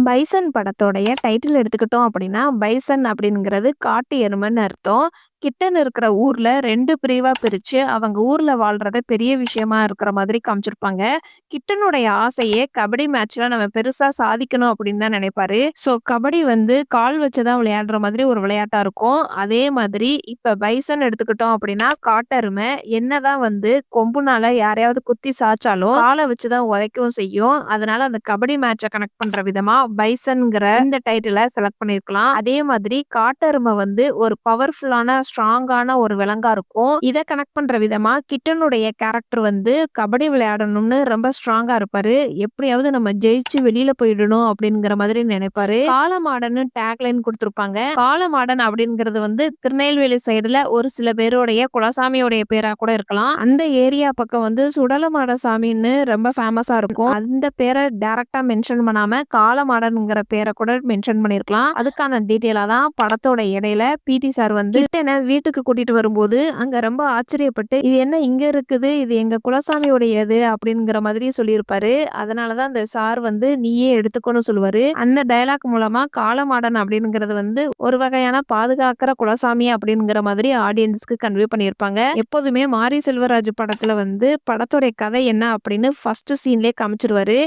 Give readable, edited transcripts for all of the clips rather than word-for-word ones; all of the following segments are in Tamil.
பைசன் படத்தோடைய டைட்டில் எடுத்துக்கிட்டோம் அப்படின்னா, பைசன் அப்படிங்கிறது காட்டு எருமைன்னு அர்த்தம். கிட்டன்னு இருக்கிற ஊர்ல 2 பிரிவா பிரிச்சு, அவங்க ஊர்ல வாழ்றத பெரிய விஷயமா இருக்கிற மாதிரி காமிச்சிருப்பாங்க. கிட்டனுடைய ஆசையே கபடி மேட்ச்ல நம்ம பெருசா சாதிக்கணும் அப்படின்னு தான் நினைப்பாரு. கபடி வந்து கால் வச்சு தான் விளையாடுற மாதிரி ஒரு விளையாட்டா இருக்கும். அதே மாதிரி இப்ப பைசன் எடுத்துக்கிட்டோம் அப்படின்னா, காட்டெருமை என்னதான் வந்து கொம்புனால யாரையாவது குத்தி சாய்ச்சாலும், கால வச்சு தான் உதைக்கவும் செய்யும். அதனால அந்த கபடி மேட்ச கனெக்ட் பண்ற விதமா பைசன்ங்கிற இந்த டைட்டில செலக்ட் பண்ணியிருக்கலாம். அதே மாதிரி காட்டெருமை வந்து ஒரு பவர்ஃபுல்லான, ஸ்ட்ராங்கான ஒரு விலங்கா இருக்கும். இத கனெக்ட் பண்ற விதமா கிட்டனுடைய கேரக்டர் வந்து கபடி விளையாடணும்னு ரொம்ப ஸ்ட்ராங்கா இருப்பாரு. எப்படியாவது நம்ம ஜெயிச்சு வெளியில போயிடணும் அப்படிங்கிற மாதிரி நினைப்பாரு. காளமாடன்னு டேக்லைன் குடுத்திருப்பாங்க. காளமாடன் அப்படிங்கிறது வந்து திருநெல்வேலி சைடுல ஒரு சில பேருடைய குலசாமியோடைய பேரா கூட இருக்கலாம். அந்த ஏரியா பக்கம் வந்து சுடலமாட சாமின்னு ரொம்ப ஃபேமஸா இருக்கும். அந்த பேரை டைரக்ட்டா மென்ஷன் பண்ணாம காளமாடன்ங்கிற பேரை கூட மென்ஷன் பண்ணியிருக்கலாம். அதுக்கான டீட்டெயிலா தான் படத்தோட இடையில பிடி சார் வந்து கிட்டன வீட்டுக்கு கூட்டிட்டு வரும்போது அங்க ரொம்ப ஆச்சரியப்பட்டு, "இது என்ன இங்க இருக்குது? இது எங்க குலசாமியுடையது" அப்படிங்கிற மாதிரி சொல்லியிருப்பாரு. அதனால தான் அந்த சார் வந்து நீயே எடுத்துக்கோன்னு சொல்லுவாரு. அந்த டயலாக் மூலமா காளமாடன் அப்படிங்கிறது வந்து ஒரு வகையான பாதுகாக்கிற குலசாமி அப்படிங்கிற மாதிரி ஆடியன்ஸ்க்கு கன்வே பண்ணியிருப்பாங்க. எப்போதுமே மாரி செல்வராஜ் படத்துல வந்து படத்தோட கதை என்ன அப்படின்னு ஃபர்ஸ்ட் சீன்லயே காமிச்சிருவாரு.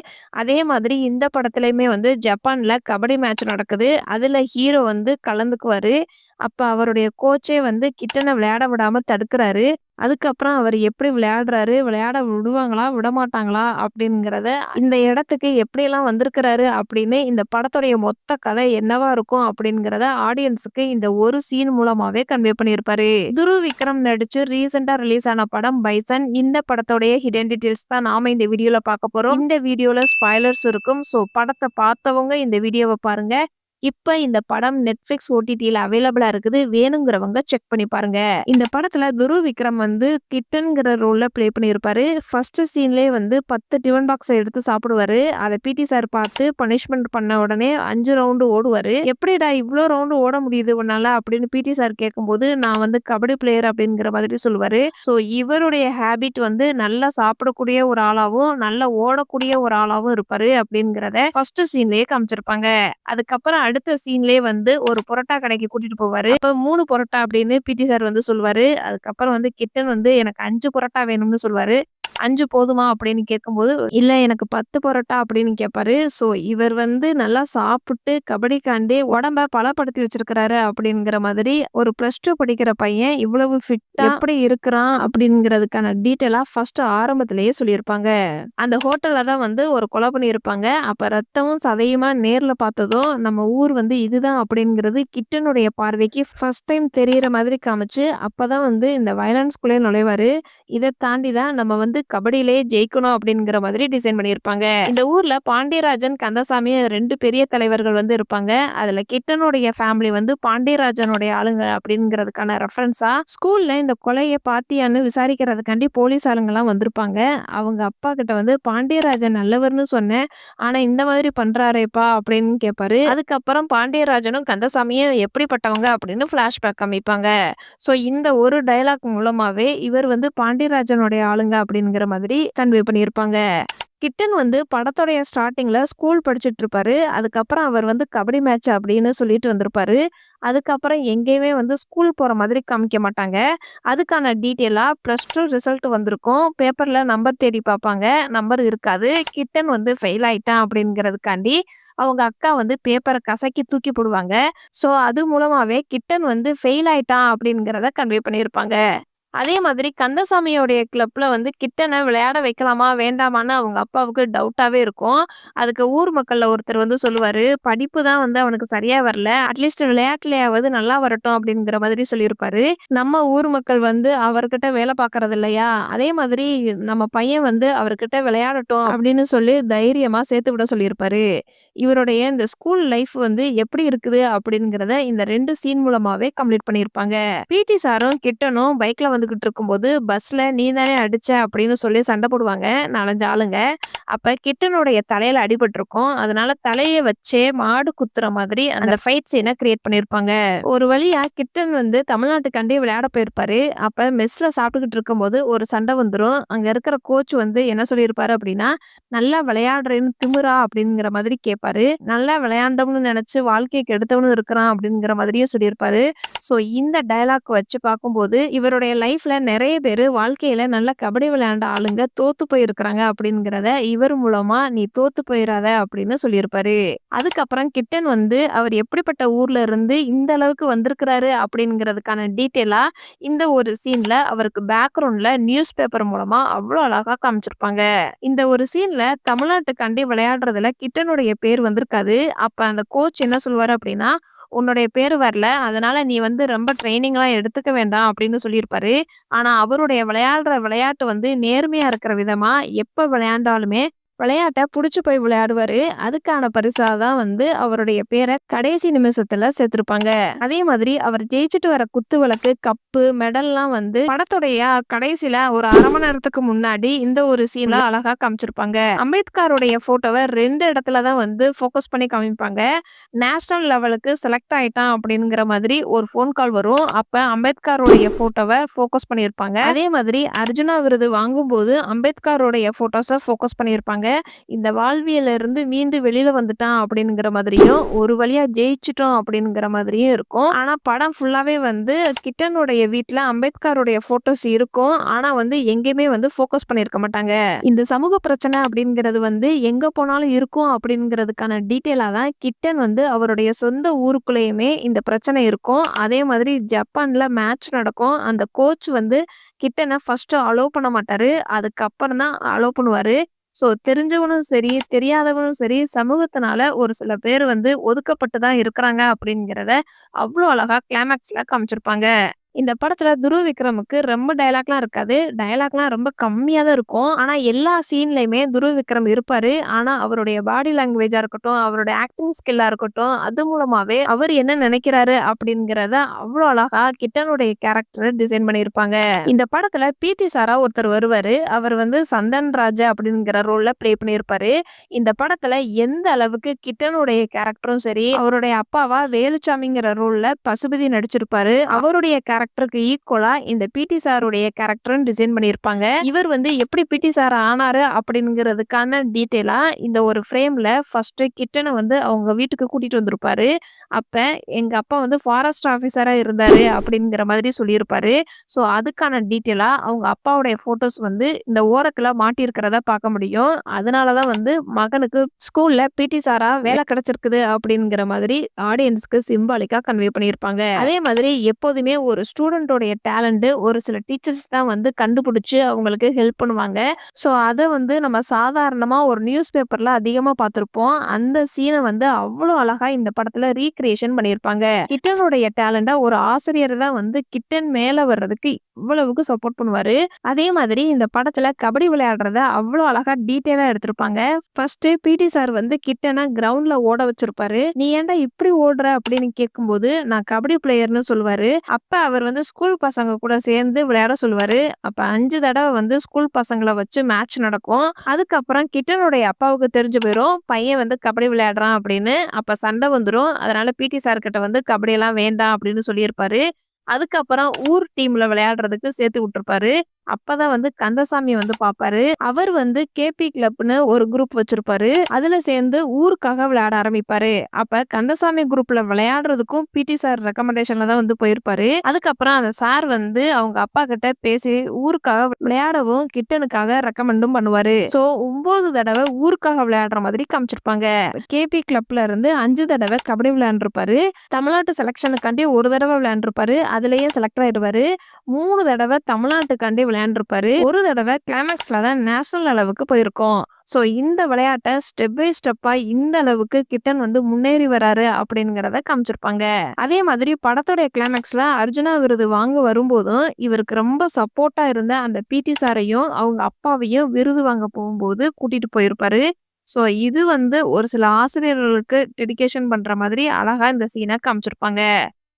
அதே மாதிரி இந்த படத்துலயுமே வந்து ஜப்பான்ல கபடி மேட்ச் நடக்குது. அதுல ஹீரோ வந்து கலந்துக்குவாரு. அப்ப அவருடைய கோச்சே வந்து கிட்டன விளையாட விடாம தடுக்குறாரு. அதுக்கப்புறம் அவர் எப்படி விளையாடுறாரு, விளையாட விடுவாங்களா, விடமாட்டாங்களா அப்படிங்கிறத இந்த இடத்துக்கு எப்படியெல்லாம் வந்திருக்கிறாரு அப்படின்னு இந்த படத்துடைய மொத்த கதை என்னவா இருக்கும் அப்படிங்கிறத ஆடியன்ஸுக்கு இந்த ஒரு சீன் மூலமாவே கன்வே பண்ணியிருப்பாரு. துருவ் விக்ரம் நடிச்சு ரீசெண்டா ரிலீஸ் ஆன படம் பைசன். இந்த படத்தோடைய ஹிடன் டீடைல்ஸ் தான் நாம இந்த வீடியோல பார்க்க போறோம். இந்த வீடியோல ஸ்பாய்லர்ஸ் இருக்கும். படத்தை பார்த்தவங்க இந்த வீடியோவை பாருங்க. இப்ப இந்த படம் Netflix OTTல அவைலபிளா இருக்குது. வேணுங்கிறவங்க செக் பண்ணி பாருங்க. இந்த படத்துல துருவ் விக்ரம் வந்து கிட்டன்ங்கிற ரோல்ல ப்ளே பண்ணியிருப்பாரு. ஃபர்ஸ்ட் சீன்லயே வந்து 10 டிஃபன் பாக்ஸ எடுத்து சாப்பிடுவாரு. அத பிடி சார் பார்த்து பனிஷ்மென்ட் பண்ண உடனே 5 ரவுண்டு ஓடுவாரு. "எப்படிடா இவ்ளோ ரவுண்டு ஓட முடியுது உன்னால?" அப்படின்னு பிடி சார் கேட்கும்போது, "நான் வந்து கபடி பிளேயர்" அப்படிங்கிற மாதிரி சொல்லுவாரு. இவருடைய ஹேபிட் வந்து நல்லா சாப்பிடக்கூடிய ஒரு ஆளாவும், நல்லா ஓடக்கூடிய ஒரு ஆளாவும் இருப்பாரு அப்படிங்கிறத ஃபர்ஸ்ட் சீன்லயே காமிச்சிருப்பாங்க. அதுக்கப்புறம் அடுத்த சீன்லயே வந்து ஒரு புரோட்டா கடைக்கு கூட்டிட்டு போவாரு. அப்ப 3 புரோட்டா அப்படின்னு பிடி சார் வந்து சொல்லுவாரு. அதுக்கப்புறம் வந்து கிட்டன் வந்து எனக்கு 5 புரோட்டா வேணும்னு சொல்லுவாரு. 5 போதுமா அப்படின்னு கேட்கும்போது, "இல்ல எனக்கு 10 பரோட்டா" அப்படின்னு கேட்பாரு. இவர் வந்து நல்லா சாப்பிட்டு கபடிக்காண்டே உடம்ப பலப்படுத்தி வச்சிருக்கிறாரு அப்படிங்கிற மாதிரி ஒரு +2 படிக்கிற பையன் இவ்வளவு ஃபிட்டா எப்படி இருக்கிறான் அப்படிங்கிறதுக்கான டீட்டெயிலா ஃபர்ஸ்ட் ஆரம்பத்திலேயே சொல்லியிருப்பாங்க. அந்த ஹோட்டல்ல தான் வந்து ஒரு கொலை பண்ணியிருப்பாங்க. அப்ப ரத்தமும் சதையுமா நேர்ல பார்த்ததும், நம்ம ஊர் வந்து இதுதான் அப்படிங்கிறது கிட்டனுடைய பார்வைக்கு ஃபர்ஸ்ட் டைம் தெரியிற மாதிரி காமிச்சு, அப்பதான் வந்து இந்த வயலன்ஸ்குள்ளே நுழைவாரு. இத தாண்டி தான் நம்ம வந்து கபடியிலேயே ஜெயிக்கணும் அப்படிங்கிற மாதிரி டிசைன் பண்ணியிருப்பாங்க. இந்த ஊர்ல பாண்டியராஜன், கந்தசாமி 2 பெரிய தலைவர்கள் வந்து இருப்பாங்க. அதுல கிட்டனுடைய ஃபேமிலி வந்து பாண்டியராஜனுடைய ஆளுங்க அப்படிங்கிறதுக்கான ரெஃபரன்ஸா ஸ்கூல்ல இந்த கொலைய பாத்தியான்னு விசாரிக்கிறதுக்காண்டி போலீஸ் ஆளுங்கலாம் வந்திருப்பாங்க. அவங்க அப்பா கிட்ட வந்து பாண்டியராஜன் நல்லவர்னு சொன்னேன். ஆனா இந்த மாதிரி பண்றாரேப்பா அப்படின்னு கேட்பாரு. அதுக்கப்புறம் பாண்டியராஜனும் கந்தசாமியும் எப்படிப்பட்டவங்க அப்படின்னு ஃபிளாஷ்பேக் காமிப்பாங்க. இந்த ஒரு டயலாக் மூலமாவே இவர் வந்து பாண்டியராஜனுடைய ஆளுங்க அப்படிங்கிற மாதிரி கன்வே பண்ணியிருப்பாங்க. கிட்டன் வந்து படத்தோடைய ஸ்டார்ட்டிங்ல ஸ்கூல் படிச்சுட்டு இருப்பாரு. அதுக்கப்புறம் அவர் வந்து கபடி மேட்ச் அப்படின்னு சொல்லிட்டு வந்திருப்பாரு. அதுக்கப்புறம் எங்கேயுமே வந்து ஸ்கூல் போற மாதிரி காமிக்க மாட்டாங்க. அதுக்கான டீட்டெயிலா +2 ரிசல்ட் வந்திருக்கும். பேப்பர்ல நம்பர் தேடி பார்ப்பாங்க. நம்பர் இருக்காது. கிட்டன் வந்து ஃபெயில் ஆயிட்டான் அப்படிங்கிறதுக்காண்டி அவங்க அக்கா வந்து பேப்பர கசக்கி தூக்கி போடுவாங்க. அது மூலமாவே கிட்டன் வந்து ஃபெயில் ஆயிட்டான் அப்படிங்கிறத கன்வே பண்ணியிருப்பாங்க. அதே மாதிரி கந்தசாமியோடைய கிளப்ல வந்து கிட்டன விளையாட வைக்கலாமா? வேண்டாமான்னு அவங்க அப்பாவுக்கு டவுட்டாவே இருக்கும். அதுக்கு ஊர் மக்கள்ல ஒருத்தர் வந்து சொல்லுவாரு, "படிப்பு தான் வந்து அவனுக்கு சரியா வரல. அட்லீஸ்ட் விளையாட்டுலயாவது நல்லா வரட்டும்" அப்படிங்கிற மாதிரி சொல்லியிருப்பாரு. நம்ம ஊர் மக்கள் வந்து அவர்கிட்ட வேலை பார்க்கறது இல்லையா? அதே மாதிரி நம்ம பையன் வந்து அவர்கிட்ட விளையாடட்டும் அப்படின்னு சொல்லி தைரியமா சேர்த்து விட சொல்லியிருப்பாரு. இவருடைய இந்த ஸ்கூல் லைஃப் வந்து எப்படி இருக்குது அப்படிங்கிறத இந்த 2 சீன் மூலமாவே கம்ப்ளீட் பண்ணியிருப்பாங்க. பிடி சாரும் கிட்டனும் பைக்ல வந்துகிட்டு இருக்கும்போது பஸ்ல "நீ தானே அடிச்ச" அப்படின்னு சொல்லி சண்டை போடுவாங்க 4, 5 ஆளுங்க. அப்ப கிட்டனுடைய தலையில அடிபட்டிருக்கும். அதனால தலைய வச்சே மாடு குத்துற மாதிரி அந்த ஃபைட் சீன கிரியேட் பண்ணியிருப்பாங்க. ஒரு வழியா கிட்டன் வந்து தமிழ்நாட்டுக்காண்டி விளையாட போயிருப்பாரு. அப்ப மெஸ்ல சாப்பிட்டுக்கிட்டு இருக்கும்போது ஒரு சண்டை வந்துரும். அங்க இருக்கிற கோச் வந்து என்ன சொல்லியிருப்பாரு அப்படின்னா, "நல்லா விளையாடுறேன்னு திமிரா?" அப்படிங்கிற மாதிரி கேட்பாரு. நல்லா விளையாண்டோம்னு நெனச்சு வாழ்க்கைய கெடுத்தவனும் இருக்கிறான் அப்படிங்கிற மாதிரியும் சொல்லியிருப்பாரு. ஸோ இந்த டயலாக் வச்சு பார்க்கும்போது, இவருடைய லைஃப்ல நெறைய பேரு வாழ்க்கையில நல்லா கபடி விளையாண்ட ஆளுங்க தோத்து போயிருக்கிறாங்க அப்படிங்கிறத இவர் மூலமா "நீ தோத்து போயிறாத" அப்படின்னு சொல்லியிருப்பாரு. அதுக்கப்புறம் கிட்டன் வந்து அவர் எப்படிப்பட்ட ஊர்ல இருந்து இந்த அளவுக்கு வந்திருக்கிறாரு அப்படிங்கிறதுக்கான டீட்டெயிலா இந்த ஒரு சீன்ல அவருக்கு பேக்ரவுண்ட்ல நியூஸ் பேப்பர் மூலமா அவ்வளோ அழகா காமிச்சிருப்பாங்க. இந்த ஒரு சீன்ல தமிழ்நாட்டுக்காண்டி விளையாடுறதுல கிட்டனுடைய பேர் வந்திருக்காது. அப்ப அந்த கோச் என்ன சொல்லுவாரு அப்படின்னா, "உன்னுடைய பேரு வரல. அதனால நீ வந்து ரொம்ப ட்ரெய்னிங்லாம் எடுத்துக்க வேண்டாம்" அப்படின்னு சொல்லியிருப்பாரு. ஆனா அவருடைய விளையாடுற விளையாட்டு வந்து நேர்மையா இருக்கிற விதமா எப்ப விளையாண்டாலுமே விளையாட்ட புடிச்சு போய் விளையாடுவாரு. அதுக்கான பரிசா தான் வந்து அவருடைய பேர கடைசி நிமிஷத்துல சேர்த்திருப்பாங்க. அதே மாதிரி அவர் ஜெயிச்சுட்டு வர குத்து விளக்கு, கப்பு, மெடல்லாம் வந்து படத்துடைய கடைசில ஒரு 1/2 மணி நேரத்துக்கு முன்னாடி இந்த ஒரு சீன்ல அழகா காமிச்சிருப்பாங்க. அம்பேத்கருடைய ஃபோட்டோவ 2 இடத்துல தான் வந்து ஃபோக்கஸ் பண்ணி காமிப்பாங்க. நேஷனல் லெவலுக்கு செலக்ட் ஆயிட்டான் அப்படிங்கிற மாதிரி ஒரு ஃபோன் கால் வரும். அப்ப அம்பேத்கருடைய ஃபோட்டோவ ஃபோக்கஸ் பண்ணியிருப்பாங்க. அதே மாதிரி அர்ஜுனா விருது வாங்கும்போது அம்பேத்கருடைய ஃபோட்டோஸ ஃபோக்கஸ் பண்ணியிருப்பாங்க. இந்த வாழ்வியல்ல இருந்து மீண்டு வெளியில வந்துட்டான் அப்படிங்கிற மாதிரியும், ஒரு வழியா ஜெயிச்சுட்டோம் அப்படிங்கிற மாதிரியும் இருக்கும். ஆனா படம் ஃபுல்லாவே வந்து கிட்டனுடைய வீட்ல அம்பேத்கருடைய ஃபோட்டோஸ் இருக்கும். ஆனா வந்து எங்கேயுமே வந்து ஃபோக்கஸ் பண்ணியிருக்க மாட்டாங்க. இந்த சமூக பிரச்சனை அப்படிங்கிறது வந்து எங்க போனாலும் இருக்கும் அப்படிங்கிறதுக்கான டீட்டெயிலா தான் கிட்டன் வந்து அவருடைய சொந்த ஊருக்குள்ளேயுமே இந்த பிரச்சனை இருக்கும். அதே மாதிரி ஜப்பான்ல மேட்ச் நடக்கும். அந்த கோச் வந்து கிட்டன ஃபர்ஸ்ட் அலோவ் பண்ண மாட்டாரு. அதுக்கப்புறம் தான் அலோவ் பண்ணுவாரு. ஸோ தெரிஞ்சவனும் சரி, தெரியாதவனும் சரி, சமூகத்தினால ஒரு சில பேர் வந்து ஒதுக்கப்பட்டு தான் இருக்கிறாங்க அப்படிங்கிறத அவ்ளோ அழகா கிளைமாக்ஸ்ல காமிச்சிருப்பாங்க. இந்த படத்துல துருவ் விக்ரமுக்கு ரொம்ப டயலாக்லாம் இருக்காது. டயலாக்லாம் ரொம்ப கம்மியா தான் இருக்கும். ஆனா எல்லா சீன்லயுமே துருவ் விக்ரம் இருப்பாரு. ஆனா அவருடைய பாடி லாங்குவேஜா இருக்கட்டும், அவருடைய ஆக்டிங் ஸ்கில்லா இருக்கட்டும், அது மூலமாவே அவர் என்ன நினைக்கிறாரு அப்படிங்கிறத அவ்ளோ அழகா கிட்டனுடைய கேரக்டர டிசைன் பண்ணியிருப்பாங்க. இந்த படத்துல பி.டி. சாரா ஒருத்தர் வருவாரு. அவர் வந்து சந்தன் ராஜா அப்படிங்கிற ரோல்ல ப்ளே பண்ணியிருப்பாரு. இந்த படத்துல எந்த அளவுக்கு கிட்டனுடைய கேரக்டரும் சரி, அவருடைய அப்பாவா வேலுச்சாமிங்கிற ரோல்ல பசுபதி நடிச்சிருப்பாரு. அவருடைய கேரக்டருக்கு ஈக்குவலா இந்த பி.டி. சாருடைய கேரக்டரும் டிசைன் பண்ணியிருப்பாங்க. இவர் வந்து எப்படி பி.டி. சார் ஆனாரு அப்படிங்கிறதுக்கான டீட்டெயிலா இந்த ஒரு ஃப்ரேம்ல ஃபர்ஸ்ட் கிட்டன வந்து அவங்க வீட்டுக்கு கூட்டிட்டு வந்திருப்பாரு. அப்ப எங்க அப்பா வந்து ஃபாரஸ்ட் ஆஃபீசரா இருந்தாரு அப்படிங்கிற மாதிரி சொல்லியிருப்பாரு. ஸோ அதுக்கான டீட்டெயிலா அவங்க அப்பாவுடைய ஃபோட்டோஸ் வந்து இந்த ஓரத்துல மாட்டியிருக்கிறத பார்க்க முடியும். அதனால தான் வந்து மகனுக்கு ஸ்கூல்ல பி.டி. சாரா வேலை கிடைச்சிருக்குது அப்படிங்கிற மாதிரி ஆடியன்ஸ்க்கு சிம்பாலிக்கா கன்வே பண்ணியிருப்பாங்க. அதே மாதிரி எப்போதுமே ஒரு ஸ்டூடெண்டோடைய டேலண்ட் ஒரு சில டீச்சர்ஸ் தான் வந்து கண்டுபிடிச்சு அவங்களுக்கு ஹெல்ப் பண்ணுவாங்க. ஸோ அத வந்து நம்ம சாதாரணமா ஒரு நியூஸ் பேப்பர்ல அதிகமா பார்த்திருப்போம். அந்த சீன வந்து அவ்ளோ அழகா இந்த படத்துல ரீகிரியேஷன் பண்ணியிருப்பாங்க. கிட்டனுடைய டேலண்ட்ட ஒரு ஆசிரியர் தான் வந்து கிட்டன் மேல வர்றதுக்கு இவ்வளவுக்கு சப்போர்ட் பண்ணுவாரு. அதே மாதிரி இந்த படத்துல கபடி விளையாடுறத அவ்ளோ அழகா டீட்டெயிலா எடுத்திருப்பாங்க. First PT. சார் வந்து கிட்டன கிரவுண்ட்ல ஓட வச்சிருப்பாரு. "நீ ஏன்டா இப்படி ஓடுற?" அப்படின்னு கேட்கும்போது, "நான் கபடி பிளேயர்ன்னு" சொல்லுவாரு. அப்ப அவர் வந்து ஸ்கூல் பசங்க கூட சேர்ந்து விளையாட சொல்லுவாரு. அப்ப 5 தடவ வந்து ஸ்கூல் பசங்கள வச்சு மேட்ச் நடக்கும். அதுக்கப்புறம் கிட்டனுடைய அப்பாவுக்கு தெரிஞ்சு போயிரும். பையன் வந்து கபடி விளையாடுறான் அப்படின்னு. அப்ப சண்டை வந்துரும். அதனால பி.டி. சார் கிட்ட வந்து கபடியெல்லாம் வேண்டாம் அப்படின்னு சொல்லியிருப்பாரு. அதுக்கப்புறம் ஊர் டீம்ல விளையாடுறதுக்கு சேர்த்து விட்டுருப்பாரு. அப்பதான் வந்து கந்தசாமி வந்து பார்ப்பாரு. அவர் வந்து கேபி கிளப்னு ஒரு குரூப் வச்சிருப்பாரு. அதுல சேர்ந்து ஊருக்காக விளையாட ஆரம்பிப்பாரு. அப்ப கந்தசாமி குரூப்ல விளையாடுறதுக்கும் பி.டி. சார் ரெக்கமெண்டேஷன்ல தான் வந்து போயிருப்பாரு. அதுக்கப்புறம் அந்த சார் வந்து அவங்க அப்பா கிட்ட பேசி ஊருக்காக விளையாடவும் கிட்டனுக்காக ரெக்கமெண்டும் பண்ணுவாரு. சோ 9 தடவை ஊருக்காக விளையாடுற மாதிரி காமிச்சிருப்பாங்க. கேபி கிளப்ல இருந்து 5 தடவை கபடி விளையாண்டுருப்பாரு. தமிழ்நாட்டு செலக்ஷனுக்காண்டி ஒரு தடவை விளையாண்டுருப்பாரு. அதுலயும் செலக்ட் ஆயிடுவாரு. 3 தடவை தமிழ்நாட்டுக்காண்டி விளையாண்டுருப்பாரு. ஒரு தடவை கிளைமாக்ஸ்ல தான் நேஷனல் அளவுக்கு போயிருக்கோம். ஸோ இந்த விளையாட்ட ஸ்டெப் பை ஸ்டெப்பா இந்த அளவுக்கு கிட்டன் வந்து முன்னேறி வராரு அப்படிங்கிறத காமிச்சிருப்பாங்க. அதே மாதிரி படத்துடைய கிளைமாக்ஸ்ல அர்ஜுனா விருது வாங்க வரும்போதும் இவருக்கு ரொம்ப சப்போர்ட்டா இருந்த அந்த பி.டி. சாரையும் அவங்க அப்பாவையும் விருது வாங்க போகும்போது கூட்டிட்டு போயிருப்பாரு. ஸோ இது வந்து ஒரு சில ஆசிரியர்களுக்கு டெடிகேஷன் பண்ற மாதிரி அழகா இந்த சீனை காமிச்சிருப்பாங்க.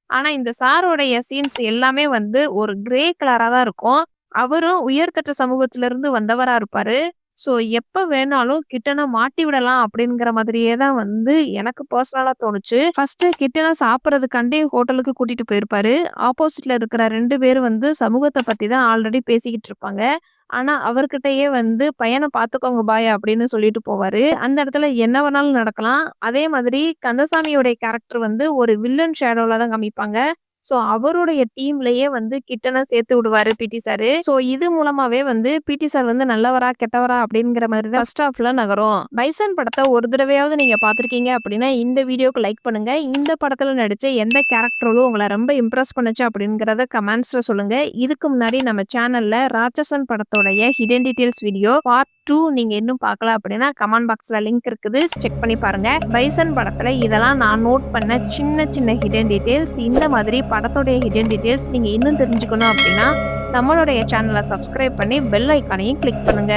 ஆனா இந்த சாரோடைய சீன்ஸ் எல்லாமே வந்து ஒரு கிரே கலரா தான் இருக்கும். அவரும் உயர்தட்டு சமூகத்திலிருந்து வந்தவரா இருப்பாரு. ஸோ எப்ப வேணாலும் கிட்டன மாட்டி விடலாம் அப்படிங்கிற மாதிரியே தான் வந்து எனக்கு பர்சனலா தோணுச்சு. ஃபர்ஸ்ட்டு கிட்டன சாப்பிடுறதுக்காண்டி ஹோட்டலுக்கு கூட்டிட்டு போயிருப்பாரு. ஆப்போசிட்ல இருக்கிற 2 பேரும் வந்து சமூகத்த பத்தி தான் ஆல்ரெடி பேசிக்கிட்டு இருப்பாங்க. ஆனா, அவர்கிட்டயே வந்து "பையன பார்த்துக்கோங்க பாய்" அப்படின்னு சொல்லிட்டு போவாரு. அந்த இடத்துல என்ன வேணாலும் நடக்கலாம். அதே மாதிரி கந்தசாமியோடைய கேரக்டர் வந்து ஒரு வில்லன் ஷேடோல தான் காமிப்பாங்க. ஸோ, அவருடைய டீம்லயே வந்து கிட்டன சேர்த்து விடுவாரு பிடி சாரு. ஸோ, இது மூலமாவே வந்து பிடி சார் வந்து நல்லவரா, கெட்டவரா அப்படிங்கிற மாதிரி தான் ஃபர்ஸ்ட் ஹாஃப்ல நகரும். பைசன் படத்த ஒரு தடவையாவது நீங்க பார்த்திருக்கீங்க அப்படின்னா, இந்த வீடியோக்கு லைக் பண்ணுங்க. இந்த படத்துல நடிச்ச எந்த கேரக்டர் ரோலும் உங்கள ரொம்ப இம்ப்ரெஸ் பண்ணுச்சு அப்படிங்கிறத கமெண்ட்ஸ்ல சொல்லுங்க. இதுக்கு முன்னாடி நம்ம சேனல்ல ராட்சசன் படத்தோடைய ஹிடன் டீடைல்ஸ் வீடியோ பார்ட் 2 நீங்க இன்னும் பார்க்கல அப்படின்னா கமெண்ட் பாக்ஸ்ல லிங்க் இருக்குது. செக் பண்ணி பாருங்க. பைசன் படத்துல இதெல்லாம் நான் நோட் பண்ண சின்ன சின்ன ஹிடன் டீடைல்ஸ். இந்த மாதிரி படத்தோடைய ஹிடன் டீடைல்ஸ் நீங்க இன்னும் தெரிஞ்சுக்கணும் அப்படின்னா நம்மளுடைய சேனலை சப்ஸ்கிரைப் பண்ணி பெல் ஐக்கானையும் கிளிக் பண்ணுங்க.